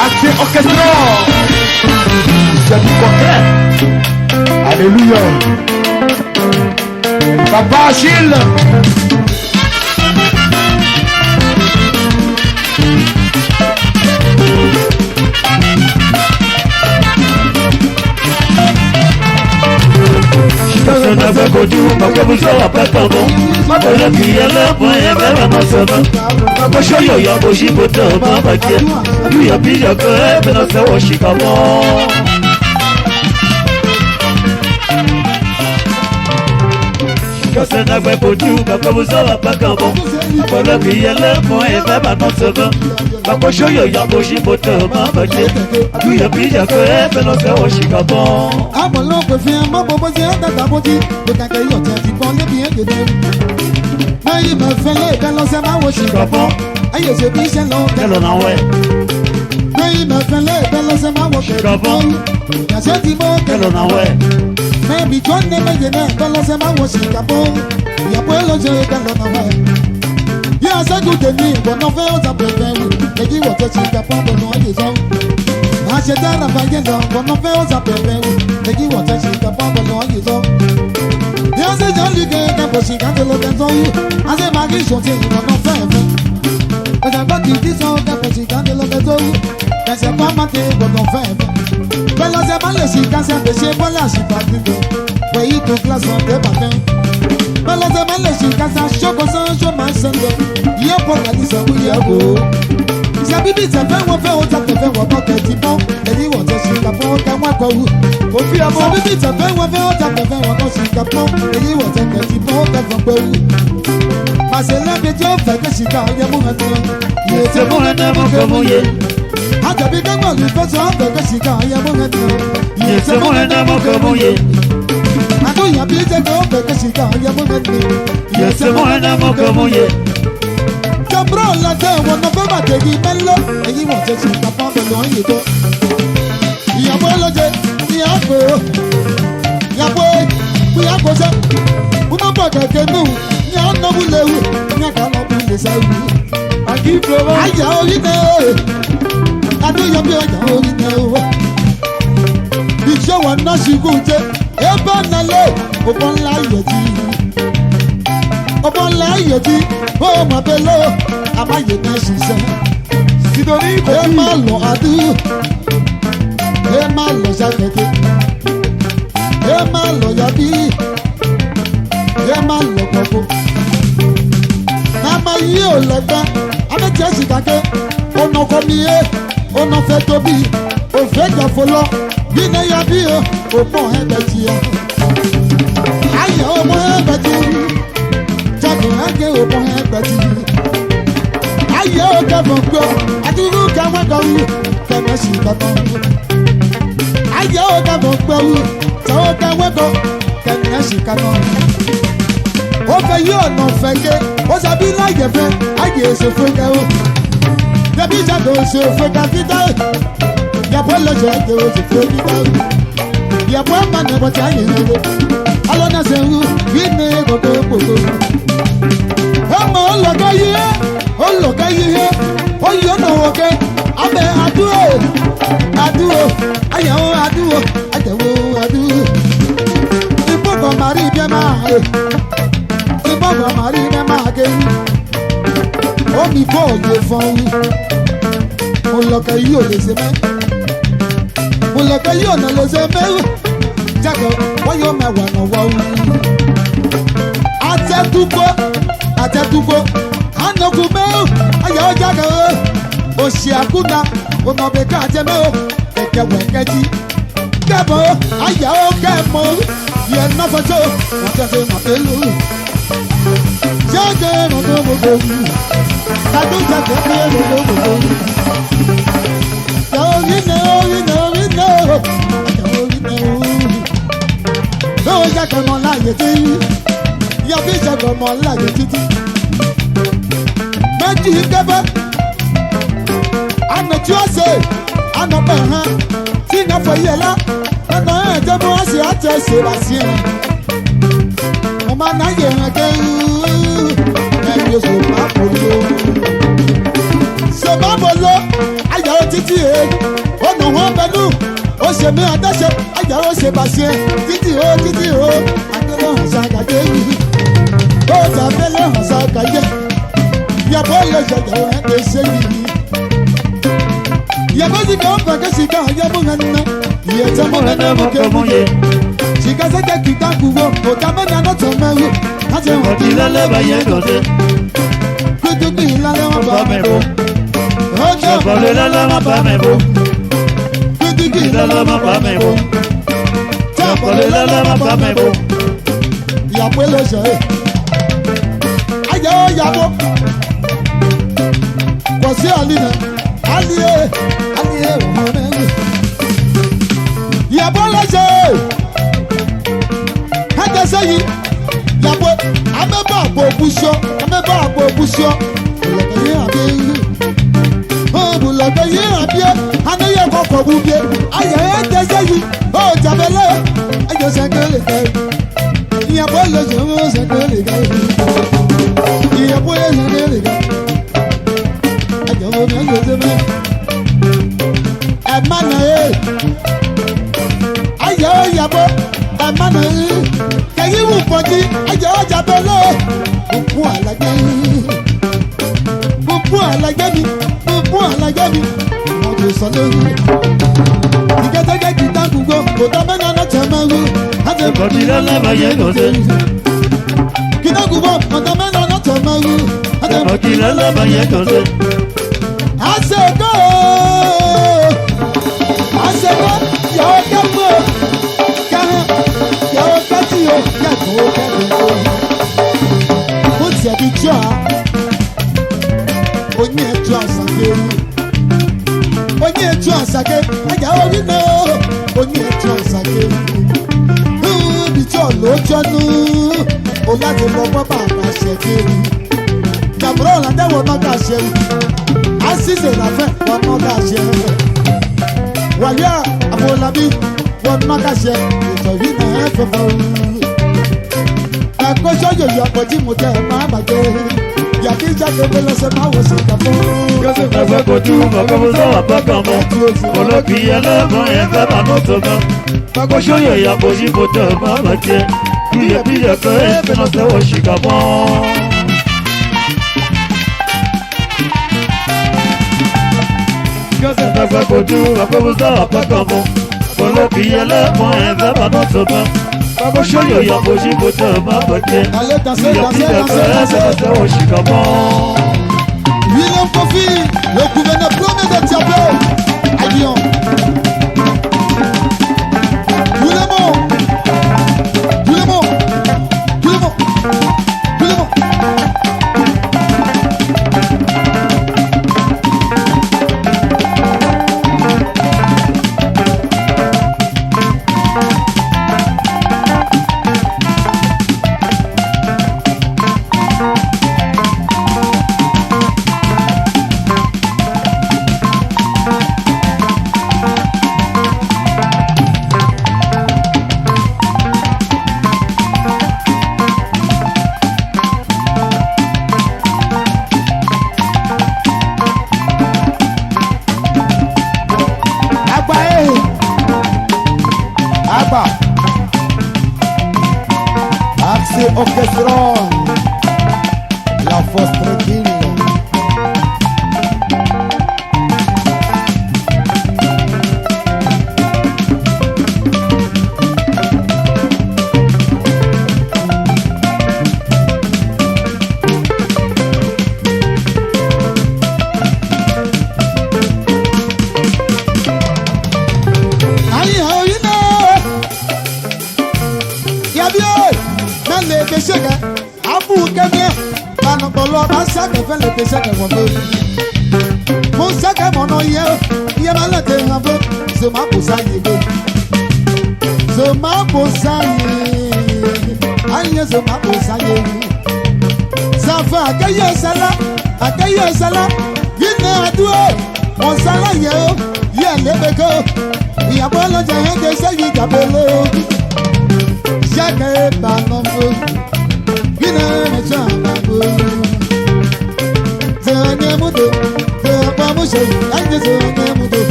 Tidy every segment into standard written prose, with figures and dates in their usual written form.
ATTIE ORCHESTRA. C'est du concret. Alléluia. Papa Achille. Personne n'a pas connu, parce que vous serez pas pardon. Ma bonne fille, elle a point, elle va ma somme. Ma poche, yo, y'a beau gibote, ma baguette. Lui, y'a pile, y'a que, mais non, c'est au Chicago. Personne n'a pas connu, parce que vous serez pas pardon. Ma bonne fille, elle a point, elle va ma somme. Ma poche, yo, y'a beau gibote, ma baguette. Lui, y'a pile, y'a que, mais non, c'est au Chicago. Amolo peut faire un bon bobosé dans ta boutique. Le caca y a dit qu'on est bien de nous. Mais il me fait les belles en ma washi. Aïe, je dis c'est long. Quel on a ouais. Mais il me fait les belles en ma washi. Y'a ce petit mot. Quel on a ouais. Mais Bichon n'est pas gêné. Belle en ma washi. Y'a pas le jeu. Quel on a ouais. Y'a ce goût de nuit. Bon, on fait aux après-midi. Et dis what tu capon de nous à des gens. Achète un ravaillé dans bon on fait aux après-midi. Et dis what tu capon de nous à des gens. Y'a ce joli gars qui a posé quand il a besoin. À ce mari chantier, il va en faire. Mais d'abord tu dis ça, qui a posé quand il a besoin. Quand c'est pas maté, bon on fait. Mais là c'est pas le si quand c'est péché, voilà c'est pas du tout. Voyez toute la sonde de matin. Mais là c'est pas le si quand ça choque au sang, je m'en sens. Il y a pas la liste où il y a beau. C'est bibi, c'est fait, on fait, on fait, on fait, petit bon. Et dit, on fait, c'est capon, qu'à moi, quoi, où. C'est bibi, c'est fait, on fait, on fait, on fait, c'est capon. Et dit, on fait, petit bon, qu'à moi, quoi, où. Parce que là, que Dieu fait que c'est car, il y a mon maintenant. C'est bon, le nom, comme on y est. Ah, t'as bien qu'à moi, lui, fait ça, fait que c'est car, il y a mon maintenant. C'est bon, le nom, comme on y est. Ah, non, il y a bien fait que c'est car, il y a mon maintenant. C'est bon, le nom, comme on y est. Bro, la terre, on ne peut pas te dire bello. Et ils vont te dire ta femme de loin, il est beau. Il y a beau le jet, il y a beau. Il y a beau, il y a beau ça. Vous n'avez pas que nous. Il y a un homme où il y a qu'un homme où il est ça. Aïe, il y a orine. Aïe, il y a bien, il y a orine. Il y a un nasi goûté. Et bon, allez, au bon là, il y a dit. Au bon là, il y a dit. Oh ma belle, amaye na sisa. Sidori ko malo adu. E malo jakete. E malo yabi. E malo koko. Na mayi o legba. Ame ti esikake. Ono komiye. Ono fe tobi. O fe jafolo. Bine yabi o. O pon hebeti ya. Aye o mo hebeti. Jago age o pon hebeti. Aye o kevon gbo. Adiru kawon gawu. Keme si katan. Aye o kevon gbo. Sawo kawon go. Keme si katan. O fe yo no feke. O sabi láyé fe. Aye se feke o. Debi jago se feke fita. Yabo lojo age o se feke fita. Yabo mane bo ti aye ne. Alona se wu. Wine gogo gogo. Ọmọ olùkọ́ yìí olùkọ́ yìí oyè ọ̀nà òkè abẹ adúró adúró ayẹwo adúró ajẹwo adúró ìbọ̀kọ̀ màrí bẹ́ẹ̀ máa rè ìbọ̀kọ̀ màrí bẹ́ẹ̀ máa ké omi bọ̀ òye fọ́n olùkọ́ yìí ò lè ṣe mẹ́ olùkọ́ yìí ò nà lè ṣe mẹ́ jákè wọ́n yóò mẹ́wàá nà wọ́n atẹ́túgbó anokumeo ayọ̀ jáde òsì àkúnà ònàbẹ̀ká àjẹmẹ́ kẹ̀kẹ́ wẹ̀kẹ́jì kẹ́bọ̀ ayọ̀ kẹ́mọ̀ yẹn náfọ̀jọ́ wọ́n tẹ̀sẹ̀ màpẹ́lú jẹ́gẹ́ rògbò gbogbo tàbí jẹ́gẹ́ pé rògbò gbogbo orinẹ́ ó jẹ́kẹ́ mọ́ láyé tí yàbí ìjọba ọmọ láyé títí méjì kẹfẹ àná tí ó ṣe àná bẹ̀ hàn tí ìyá fọ yẹ la ẹnà ẹ̀ jẹ́ bó wá sí àti ẹ̀ṣẹ̀ wá sí ẹ̀ mo máa ná yẹ hàn kẹ́ ẹ̀yìn oṣù máa bò ló ṣe máa bò ló ayọ̀ títí ẹ̀ ṣe mi àdáṣe àyàwó ṣe bàṣẹ títí o àdéhùn àṣàkàdé yìí ó tàbílẹ̀ àṣàkàdé yàbọ̀ lè ṣàyàwó ẹ̀ ṣe yìí yàbọ̀ sì kàn fàkẹ́ sì kàn yàbọ̀ hàn ná ìyẹ̀tẹ̀ mọ̀ hàn mọ̀ kẹ́ mọ̀ yẹ ṣìkàṣẹ́kẹ́ kìkà kúwọ́ òkà mẹ́ta náà tó mẹ́rù láti hàn kí lẹ́lẹ́ bá yẹ lọ́dẹ kúndùkú ìlànà wọn bá mẹ́bọ̀ ọjọ́ Sọ̀kọ̀lẹ̀ lẹ́lẹ́ má bá mi bò. kúndùkú ìlànà Lẹ́lẹ́ má bá mi bò. Sọ̀kọ̀lẹ̀ lẹ́lẹ́ má bá mi bò. ìyàpọ̀ ẹlẹ́sẹ̀ ẹ̀ ayé ó yàbọ̀ kò sí àlìyé àlìyé òhun mẹ́rin ìyàbọ̀ ẹlẹ́sẹ̀ ẹ̀ẹ́dẹ́sẹ̀ yìí yàbọ̀ amẹ́bà àpò òbúṣọ́ ọ̀lọ́kọ̀ yìí àbí ọ̀bùlọ̀kọ̀ yìí àbí anáyẹ kọ̀kọ̀ búbi ayé ẹ̀ẹ́dẹ́sẹ̀ yìí ó jàbẹ̀lẹ̀ ẹ̀jọ̀ sẹ́kẹ̀lẹ̀ kẹ́rì ìyàbọ̀ ẹlẹ́sẹ̀ ó sẹ́kẹ̀lẹ̀ kẹ́rì ìyàbọ̀ ẹlẹ́sẹ̀ kẹ́rì ẹ̀jọ̀ wọ́n mi ẹ̀jọ̀ sẹ́mẹ̀ ẹ̀mánà ẹ̀ ayé ìyàbọ̀ ẹ̀mánà ẹ̀ kẹ́yìn wù pọ̀jì ẹ̀jọ̀ jàbẹ̀lẹ̀ gbogbo àlàjẹ́ mi wọ́n ti sọ lórí ìkẹ́tẹ́kẹ́ kìtà gbogbo kò tọ́ mẹ́ta náà tẹ̀ mẹ́rù Sọ̀kọ̀lẹ̀ lẹ́lẹ́ má yẹ lọ́dẹ. kìtà gbogbo kò tọ́ mẹ́ta náà tẹ̀ mẹ́rù Sọ̀kọ̀lẹ̀ lẹ́lẹ́ má yẹ lọ́dẹ. àṣekọ́ yàwó kẹ́kọ̀ọ́ kẹ́hìn yàwó kẹ́tì yóò kẹ́kọ̀ọ́ kó tiẹ̀ di jọ́ a onye etu asake ẹ̀yà orí náà onye etu asake bí tí ọ̀lọ́jọ́ nù ó láti lọ bọ́ bàbá ṣẹ̀kiri jàmbúrò ọ̀làdẹ́wọ̀ náà kà ṣe àṣìṣe làfẹ́ wọn náà kà ṣe wàlíà àfọlábí wọn náà kà ṣe ìtọ̀rí náà ẹ̀ fẹ́fẹ́ ẹ̀kọ́ sọ́yọ̀ yọ̀ ọ̀pọ̀ tí mo tẹ̀ máa bàjẹ́ yàtí jáde bẹ́lẹ̀ ṣe máa wọ̀ sí ìkàfọ́. Ẹgbẹ́ kojú mọ̀kọ́ fún sọ́wọ́ pẹ́kàn mọ́. Olókì ẹlẹ́gbọ̀n yẹn fẹ́ máa mọ́ tó mọ́. Pákó sóyè ìyàbò sí mo tẹ̀ máa bàjẹ́. Bíyẹ̀ kọ́ ẹ fẹ́ náà sẹ́wọ̀ ṣìkà mọ́. Ẹgbẹ́ kojú mọ̀kọ́ fún sọ́wọ́ pẹ́kàn mọ́. Olókì ẹlẹ́gbọ̀n yẹn fẹ́ máa mọ́ tó mọ́. Pákó sóyè ìyàbò sí mo tẹ̀ máa bàjẹ́. Allez, dansez, dansez, dansez, William Kofi, le gouverneur premier de Diablo, à Lyon. ATTIE, la force tranquille. Akeye sala, yine aduo, on sala yo, ye lebeko. Ìyàbọ̀ lọ́jà yẹn kẹ́ sẹ́yìn ìjàbọ̀lọ́. Ṣẹ́kẹ̀ ìbànúfò, yine ẹ̀ṣọ́ àgbàgbọ́. Zọ̀nyẹ́ múdò, zọ̀pọ̀ múṣe, láti zọ̀nyẹ́ múdò.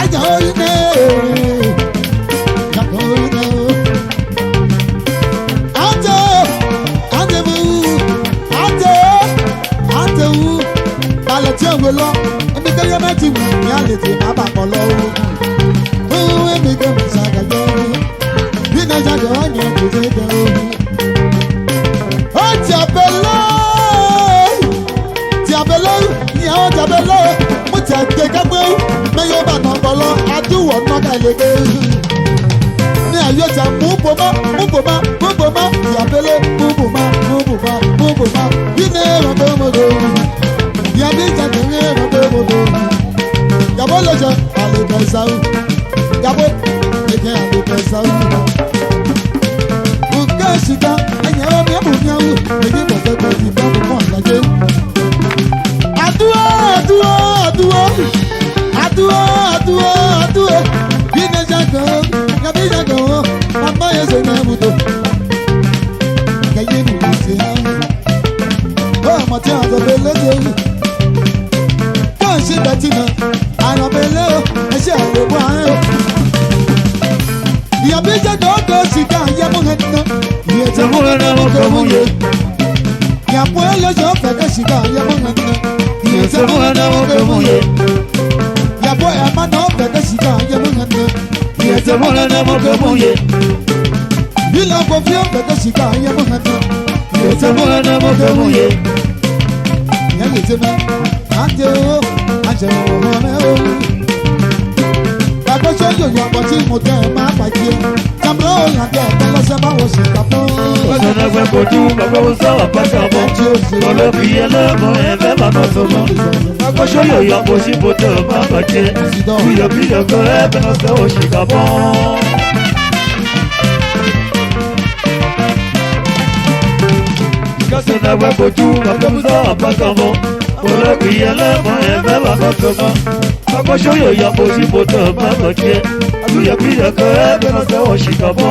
Ajá oyin náà. tẹ̀gbẹ́ kẹ́gbẹ́ mẹ́yọ́ bá nà bọ́lọ́ adúwọ̀ nà kàlẹ́gbẹ́. Ní ayé tẹ mú bòmá ìyàbẹ̀lẹ̀ mú bòmá. Bí ní ẹ̀rọ tó mọ̀dọ̀ ìyàbí ìjàdùn ní ẹ̀rọ tó mọ̀dọ̀. Yàbọ̀ lọ́jọ́ àlèkè sáwù. Yàbọ̀ ẹ̀kẹ́ àlèkè sáwù. Bùkẹ́ ṣìkà ẹ̀yẹ̀ ọ̀rọ̀ mi ẹ̀bùn ní àwù. Èyí bọ̀fẹ́ bọ̀ ti bá bọ̀ ọ̀làjẹ́. Àdúrà. Bí ní ẹ̀jẹ̀ yàbí ìjàdùn màmá yẹn ṣe ní ẹ̀bùdó. Kẹ̀yẹ́ nù kò sí ẹ̀. Ọmọ tí a sọ pé lédè. Kọ́ ṣe bẹ̀tì náà. Àyànbẹ̀lẹ̀ o, ẹ̀ṣẹ̀ àgbègbè àárín o. Ìyàbí jẹ́ dọ́gọ́ ṣìkà yẹ́mú ẹ̀dínà. Ìyẹ̀tẹ̀ mú ẹ̀rọ ọkọ̀ mú yẹ. Ìyàpọ̀ ẹlẹ́sẹ̀ ọ̀fẹ́ kẹ́ ṣìkà yẹ́mú ẹ̀dínà. Ìyẹ̀tẹ̀ mú ẹ̀rọ ọkọ̀ mú yẹ. Ìyàpọ̀ ẹ̀má náà ọ̀fẹ́ kẹ́ ṣìkà yẹ́mú ẹ̀dínà. Ìyẹ̀tẹ̀ mú ẹ̀rọ ọkọ̀ mú yẹ. Ìlà ọkọ̀ fi ọ̀fẹ́ kẹ́ ṣìkà yẹ́mú ẹ̀dínà. Ìyẹ̀tẹ̀ mú ẹ̀rọ ọkọ̀ mú yẹ. Ìyẹ̀tẹ̀ mẹ́ àjẹ́ o. Àgbẹ̀sọ̀ yòyò àpọ̀ tí mo tẹ̀ máa bàjẹ́. Jàmbá òyìnbó ẹ̀gbẹ́ lọ́sẹ̀ bá wọ̀ sí ìgbàpọ̀. Ọ̀sán ẹgbẹ́ kojú bàbá wo sọ̀rọ̀ pàṣẹ ọmọ. Ọlọ́bì ẹlẹ́mọ ẹ̀fẹ́ bàbá sọmọ. Àgbẹ̀sọ̀ yòyò àpọ̀ tí mo tẹ̀ máa bàjẹ́. Bíyọ̀bíyọ̀ kan ẹ̀fẹ́ lọ́sẹ̀ wọ̀ sí ìgbàpọ̀. Ọ̀sán ẹgbẹ́ kojú bàbá wo sọ̀rọ̀ pàṣẹ ọmọ. Ọlọ́bì ẹlẹ́mọ ẹ̀fẹ́ bàbá sọmọ. Àgbẹ̀sọ̀ yòyò àpọ̀ tí mo tẹ̀ máa bàjẹ́. Bíyọ̀bíyọ̀ kan ẹ̀fẹ́ lọ́sẹ̀ wọ̀ sí ìgbàpọ̀.